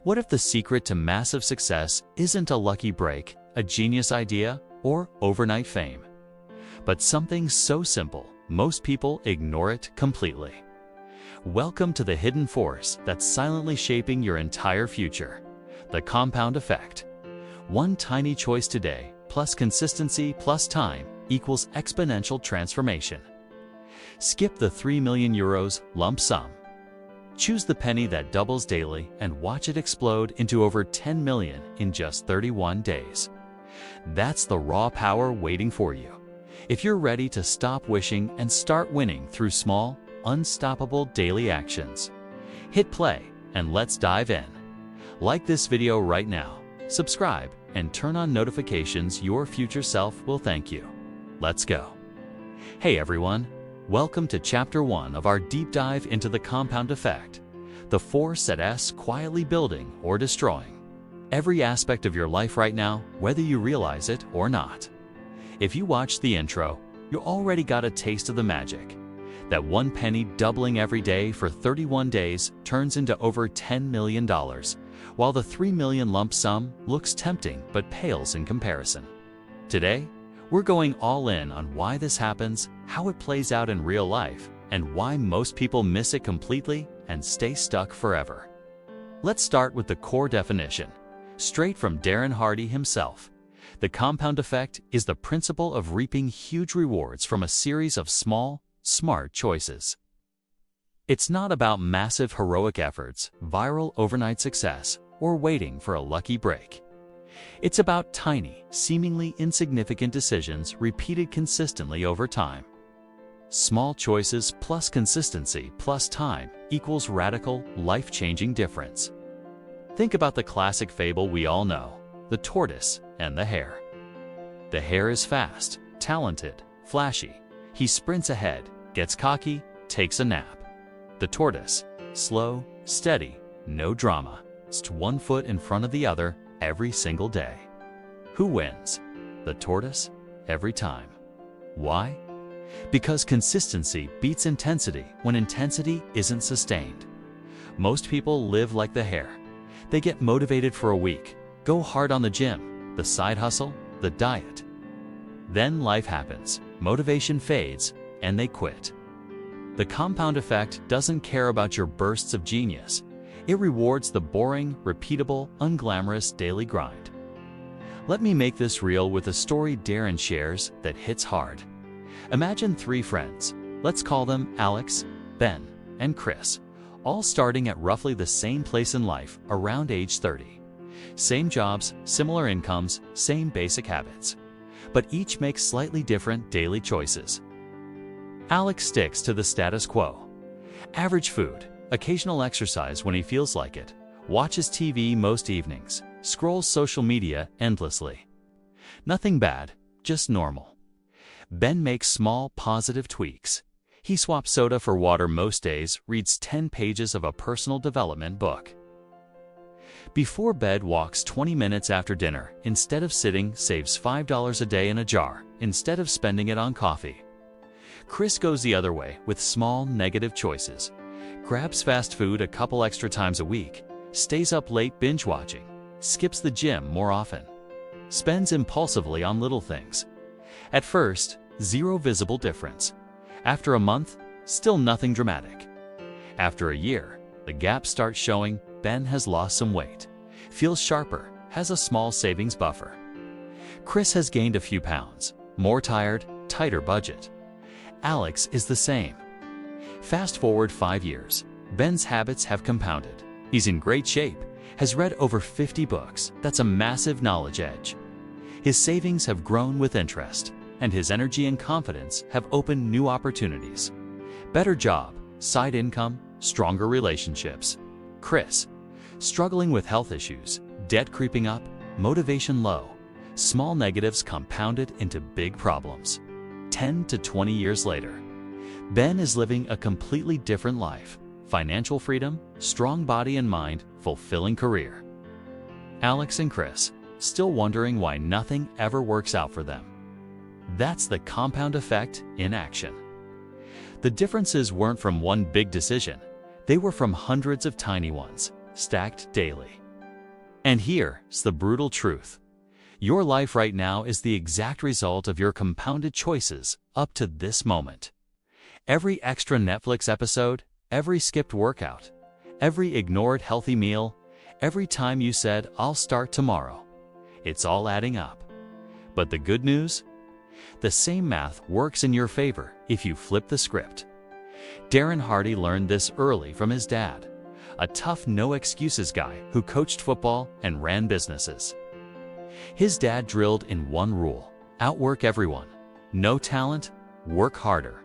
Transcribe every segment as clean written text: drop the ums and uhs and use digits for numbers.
What if the secret to massive success isn't a lucky break, a genius idea, or overnight fame, but something so simple, most people ignore it completely? Welcome to the hidden force that's silently shaping your entire future, the compound effect. One tiny choice today, plus consistency plus time, equals exponential transformation. Skip the 3 million euros lump sum. Choose the penny that doubles daily and watch it explode into over 10 million in just 31 days. That's the raw power waiting for you. If you're ready to stop wishing and start winning through small, unstoppable daily actions, hit play and let's dive in. Like this video right now, subscribe, and turn on notifications. Your future self will thank you. Let's go. Hey everyone, welcome to Chapter 1 of our deep dive into the compound effect, the force that's quietly building or destroying every aspect of your life right now, whether you realize it or not. If you watch the intro, you already got a taste of the magic. That one penny doubling every day for 31 days turns into over $10 million, while the 3 million lump sum looks tempting but pales in comparison. Today, we're going all in on why this happens, how it plays out in real life, and why most people miss it completely and stay stuck forever. Let's start with the core definition, straight from Darren Hardy himself. The compound effect is the principle of reaping huge rewards from a series of small, smart choices. It's not about massive heroic efforts, viral overnight success, or waiting for a lucky break. It's about tiny, seemingly insignificant decisions repeated consistently over time. Small choices plus consistency plus time equals radical, life-changing difference. Think about the classic fable we all know, the tortoise and the hare. The hare is fast, talented, flashy. He sprints ahead, gets cocky, takes a nap. The tortoise, slow, steady, no drama, just one foot in front of the other every single day. Who wins? The tortoise, every time. Why? Because consistency beats intensity when intensity isn't sustained. Most people live like the hare. They get motivated for a week, go hard on the gym, the side hustle, the diet. Then life happens, motivation fades, and they quit. The compound effect doesn't care about your bursts of genius. It rewards the boring, repeatable, unglamorous daily grind. Let me make this real with a story Darren shares that hits hard. Imagine 3 friends, let's call them Alex, Ben, and Chris, all starting at roughly the same place in life around age 30. Same jobs, similar incomes, same basic habits. But each makes slightly different daily choices. Alex sticks to the status quo. Average food, occasional exercise when he feels like it, watches TV most evenings, scrolls social media endlessly. Nothing bad, just normal. Ben makes small, positive tweaks. He swaps soda for water most days, reads 10 pages of a personal development book. Before bed, walks 20 minutes after dinner. Instead of sitting, saves $5 a day in a jar, instead of spending it on coffee. Chris goes the other way with small, negative choices. Grabs fast food a couple extra times a week, stays up late binge-watching, skips the gym more often, spends impulsively on little things. At first, zero visible difference. After a month, still nothing dramatic. After a year, the gap starts showing. Ben has lost some weight, feels sharper, has a small savings buffer. Chris has gained a few pounds, more tired, tighter budget. Alex is the same. Fast forward 5 years, Ben's habits have compounded. He's in great shape, has read over 50 books. That's a massive knowledge edge. His savings have grown with interest, and his energy and confidence have opened new opportunities. Better job, side income, stronger relationships. Chris, struggling with health issues, debt creeping up, motivation low. Small negatives compounded into big problems. 10 to 20 years later, Ben is living a completely different life. Financial freedom, strong body and mind, fulfilling career. Alex and Chris, still wondering why nothing ever works out for them. That's the compound effect in action. The differences weren't from one big decision. They were from hundreds of tiny ones, stacked daily. And here's the brutal truth. Your life right now is the exact result of your compounded choices up to this moment. Every extra Netflix episode, every skipped workout, every ignored healthy meal, every time you said, "I'll start tomorrow." It's all adding up. But the good news? The same math works in your favor if you flip the script. Darren Hardy learned this early from his dad, a tough no-excuses guy who coached football and ran businesses. His dad drilled in one rule: outwork everyone. No talent, work harder.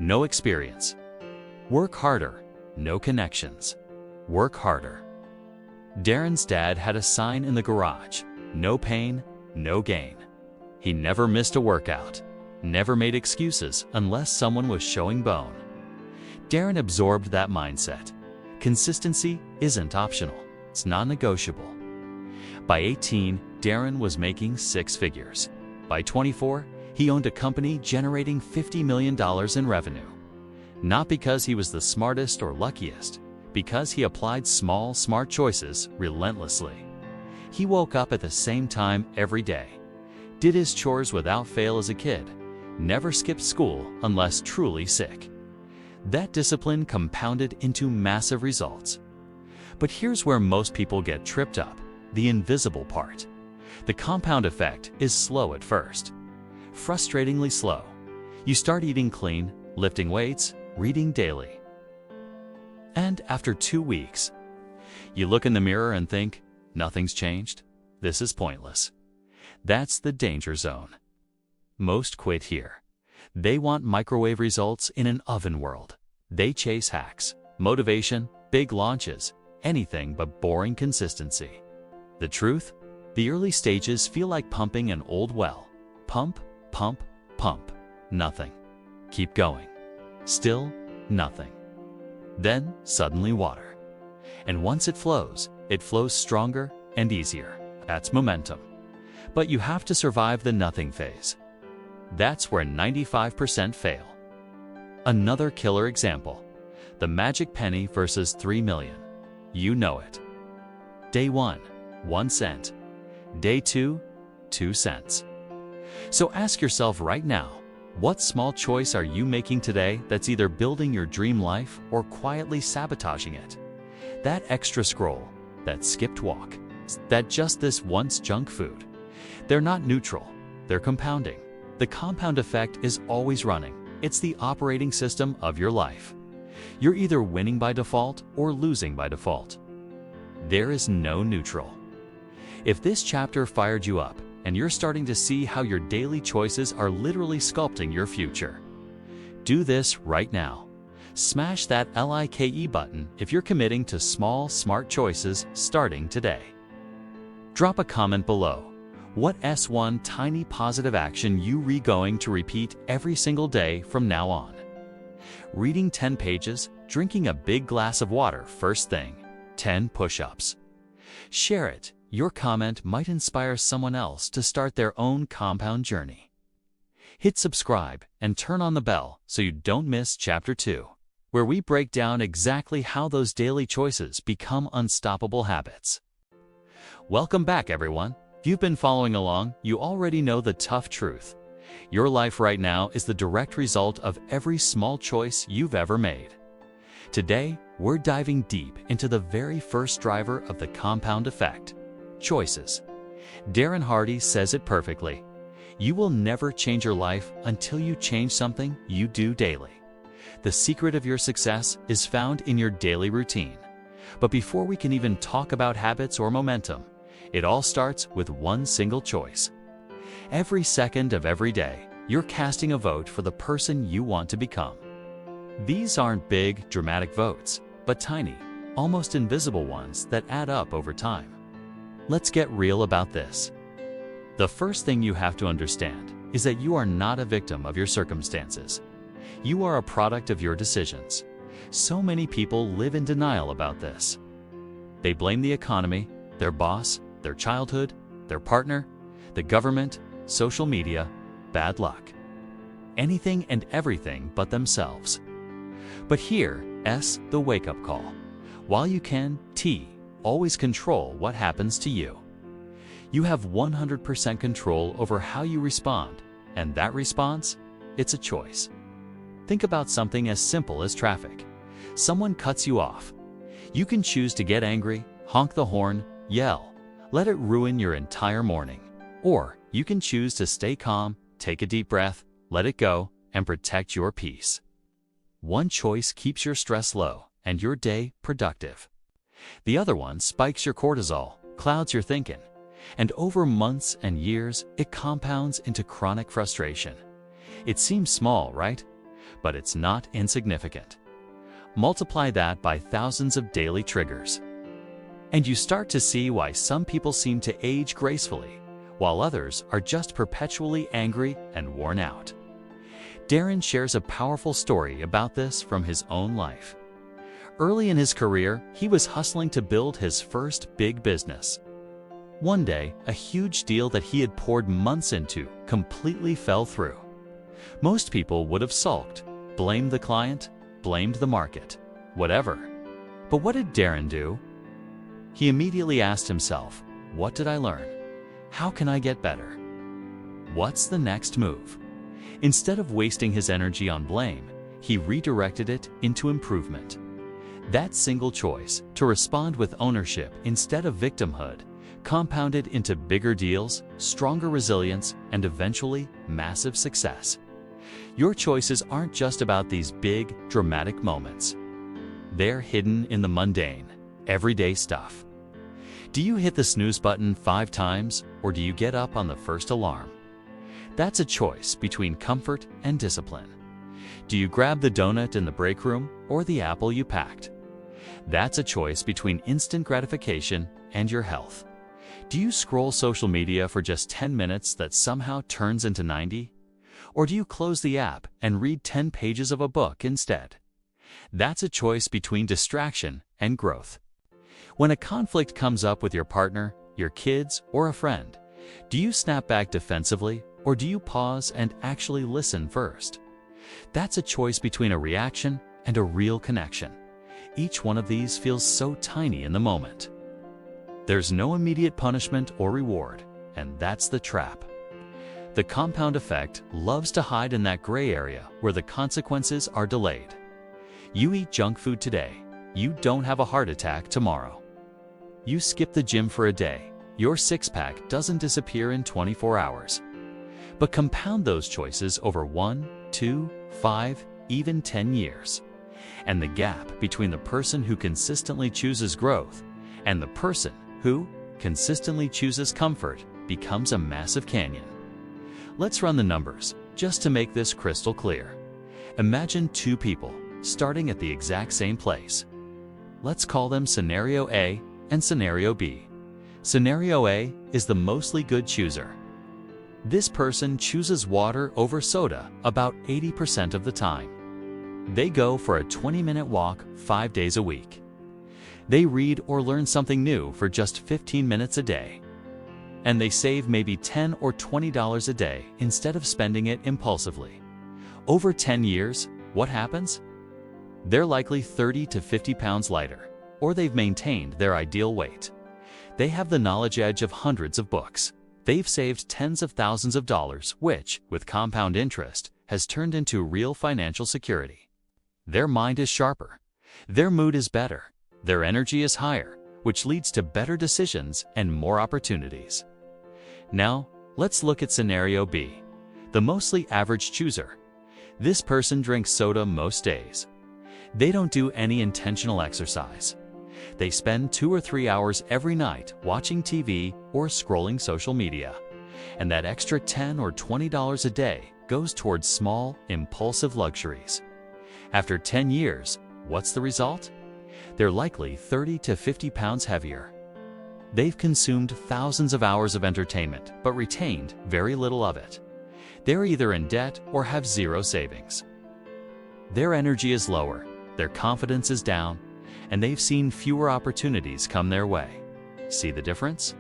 No experience, work harder. No connections, work harder. Darren's dad had a sign in the garage: no pain, no gain. He never missed a workout, never made excuses unless someone was showing bone. Darren absorbed that mindset. Consistency isn't optional, it's non-negotiable. By 18, Darren was making 6 figures. By 24, he owned a company generating $50 million in revenue. Not because he was the smartest or luckiest, because he applied small, smart choices relentlessly. He woke up at the same time every day, did his chores without fail as a kid, never skipped school unless truly sick. That discipline compounded into massive results. But here's where most people get tripped up: the invisible part. The compound effect is slow at first. Frustratingly slow. You start eating clean, lifting weights, reading daily. And after 2 weeks, you look in the mirror and think, nothing's changed? This is pointless. That's the danger zone. Most quit here. They want microwave results in an oven world. They chase hacks, motivation, big launches, anything but boring consistency. The truth? The early stages feel like pumping an old well. Pump, pump, pump. Nothing. Keep going. Still nothing. Then suddenly water. And once it flows stronger and easier. That's momentum. But you have to survive the nothing phase. That's where 95% fail. Another killer example: the magic penny versus 3 million. You know it. Day 1, 1 cent. Day 2, 2 cents. So ask yourself right now, what small choice are you making today that's either building your dream life or quietly sabotaging it? That extra scroll, that skipped walk, that just this once junk food. They're not neutral, they're compounding. The compound effect is always running. It's the operating system of your life. You're either winning by default or losing by default. There is no neutral. If this chapter fired you up and you're starting to see how your daily choices are literally sculpting your future, do this right now. Smash that like button if you're committing to small, smart choices starting today. Drop a comment below. What S1 tiny positive action you going to repeat every single day from now on? Reading 10 pages, drinking a big glass of water first thing, 10 push-ups. Share it. Your comment might inspire someone else to start their own compound journey. Hit subscribe and turn on the bell so you don't miss Chapter 2, where we break down exactly how those daily choices become unstoppable habits. Welcome back, everyone. If you've been following along, you already know the tough truth. Your life right now is the direct result of every small choice you've ever made. Today, we're diving deep into the very first driver of the compound effect: choices. Darren Hardy says it perfectly. You will never change your life until you change something you do daily. The secret of your success is found in your daily routine. But before we can even talk about habits or momentum, it all starts with one single choice. Every second of every day, you're casting a vote for the person you want to become. These aren't big, dramatic votes, but tiny, almost invisible ones that add up over time. Let's get real about this. The first thing you have to understand is that you are not a victim of your circumstances. You are a product of your decisions. So many people live in denial about this. They blame the economy, their boss, their childhood, their partner, the government, social media, bad luck. Anything and everything but themselves. But here's the wake-up call. While you can always control what happens to you. You have 100% control over how you respond, and that response, it's a choice. Think about something as simple as traffic. Someone cuts you off. You can choose to get angry, honk the horn, yell, let it ruin your entire morning. Or you can choose to stay calm, take a deep breath, let it go, and protect your peace. One choice keeps your stress low and your day productive. The other one spikes your cortisol, clouds your thinking, and over months and years, it compounds into chronic frustration. It seems small, right? But it's not insignificant. Multiply that by thousands of daily triggers, and you start to see why some people seem to age gracefully, while others are just perpetually angry and worn out. Darren shares a powerful story about this from his own life. Early in his career, he was hustling to build his first big business. One day, a huge deal that he had poured months into completely fell through. Most people would have sulked, blamed the client, blamed the market, whatever. But what did Darren do? He immediately asked himself, what did I learn? How can I get better? What's the next move? Instead of wasting his energy on blame, he redirected it into improvement. That single choice, to respond with ownership instead of victimhood, compounded into bigger deals, stronger resilience, and eventually massive success. Your choices aren't just about these big, dramatic moments. They're hidden in the mundane, everyday stuff. Do you hit the snooze button 5 times, or do you get up on the first alarm? That's a choice between comfort and discipline. Do you grab the donut in the break room or the apple you packed? That's a choice between instant gratification and your health. Do you scroll social media for just 10 minutes that somehow turns into 90? Or do you close the app and read 10 pages of a book instead? That's a choice between distraction and growth. When a conflict comes up with your partner, your kids, or a friend, do you snap back defensively, or do you pause and actually listen first? That's a choice between a reaction and a real connection. Each one of these feels so tiny in the moment. There's no immediate punishment or reward, and that's the trap. The compound effect loves to hide in that gray area where the consequences are delayed. You eat junk food today, you don't have a heart attack tomorrow. You skip the gym for a day, your six-pack doesn't disappear in 24 hours. But compound those choices over 1, 2, 5, even 10 years. And the gap between the person who consistently chooses growth and the person who consistently chooses comfort becomes a massive canyon. Let's run the numbers, just to make this crystal clear. Imagine 2 people starting at the exact same place. Let's call them Scenario A and Scenario B. Scenario A is the mostly good chooser. This person chooses water over soda about 80% of the time. They go for a 20-minute walk 5 days a week. They read or learn something new for just 15 minutes a day. And they save maybe $10 or $20 a day instead of spending it impulsively. Over 10 years, what happens? They're likely 30 to 50 pounds lighter, or they've maintained their ideal weight. They have the knowledge edge of hundreds of books. They've saved tens of thousands of dollars, which, with compound interest, has turned into real financial security. Their mind is sharper. Their mood is better. Their energy is higher, which leads to better decisions and more opportunities. Now, let's look at Scenario B, the mostly average chooser. This person drinks soda most days. They don't do any intentional exercise. They spend 2 or 3 hours every night watching TV or scrolling social media. And that extra $10 or $20 a day goes towards small, impulsive luxuries. After 10 years, what's the result? They're likely 30 to 50 pounds heavier. They've consumed thousands of hours of entertainment, but retained very little of it. They're either in debt or have zero savings. Their energy is lower, their confidence is down, and they've seen fewer opportunities come their way. See the difference?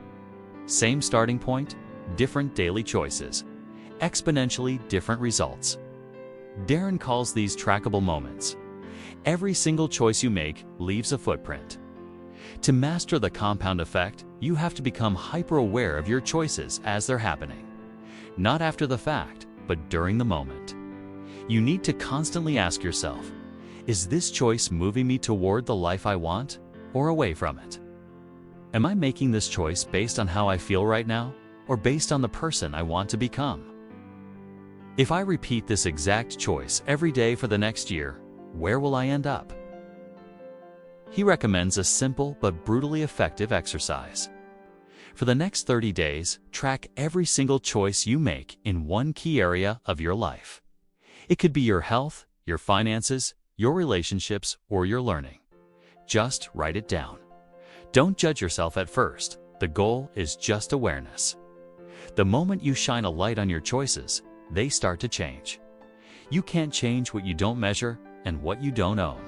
Same starting point, different daily choices, exponentially different results. Darren calls these trackable moments. Every single choice you make leaves a footprint. To master the compound effect, you have to become hyper-aware of your choices as they're happening. Not after the fact, but during the moment. You need to constantly ask yourself, is this choice moving me toward the life I want or away from it? Am I making this choice based on how I feel right now or based on the person I want to become? If I repeat this exact choice every day for the next year, where will I end up? He recommends a simple but brutally effective exercise. For the next 30 days, track every single choice you make in one key area of your life. It could be your health, your finances, your relationships, or your learning. Just write it down. Don't judge yourself at first. The goal is just awareness. The moment you shine a light on your choices, they start to change. You can't change what you don't measure and what you don't own.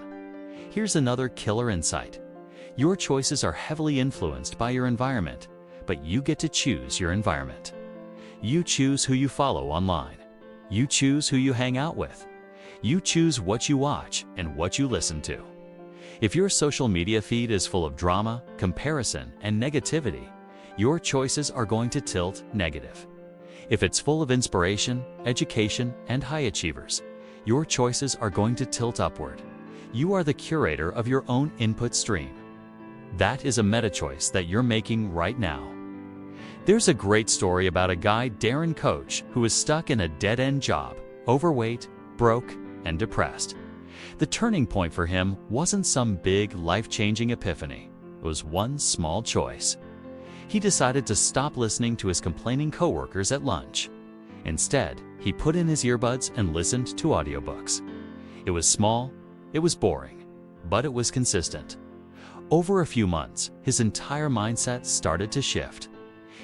Here's another killer insight. Your choices are heavily influenced by your environment, but you get to choose your environment. You choose who you follow online. You choose who you hang out with. You choose what you watch and what you listen to. If your social media feed is full of drama, comparison, and negativity, your choices are going to tilt negative. If it's full of inspiration, education, and high achievers, your choices are going to tilt upward. You are the curator of your own input stream. That is a meta choice that you're making right now. There's a great story about a guy, Darren coach, who was stuck in a dead-end job, overweight, broke, and depressed. The turning point for him wasn't some big, life-changing epiphany. It was one small choice. He decided to stop listening to his complaining coworkers at lunch. Instead, he put in his earbuds and listened to audiobooks. It was small, it was boring, but it was consistent. Over a few months, his entire mindset started to shift.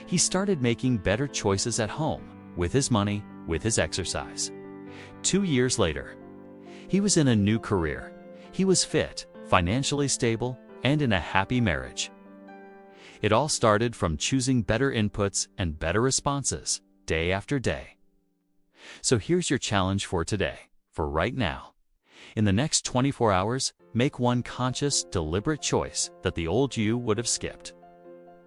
He started making better choices at home, with his money, with his exercise. 2 years later, he was in a new career. He was fit, financially stable, and in a happy marriage. It all started from choosing better inputs and better responses, day after day. So here's your challenge for today, for right now. In the next 24 hours, make one conscious, deliberate choice that the old you would have skipped.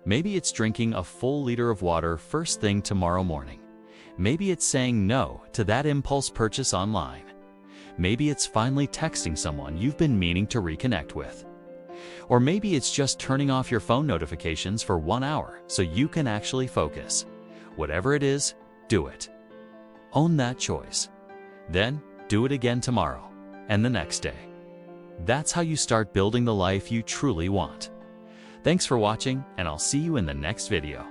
Maybe it's drinking a full liter of water first thing tomorrow morning. Maybe it's saying no to that impulse purchase online. Maybe it's finally texting someone you've been meaning to reconnect with. Or maybe it's just turning off your phone notifications for 1 hour so you can actually focus. Whatever it is, do it. Own that choice. Then do it again tomorrow and the next day. That's how you start building the life you truly want. Thanks for watching, and I'll see you in the next video.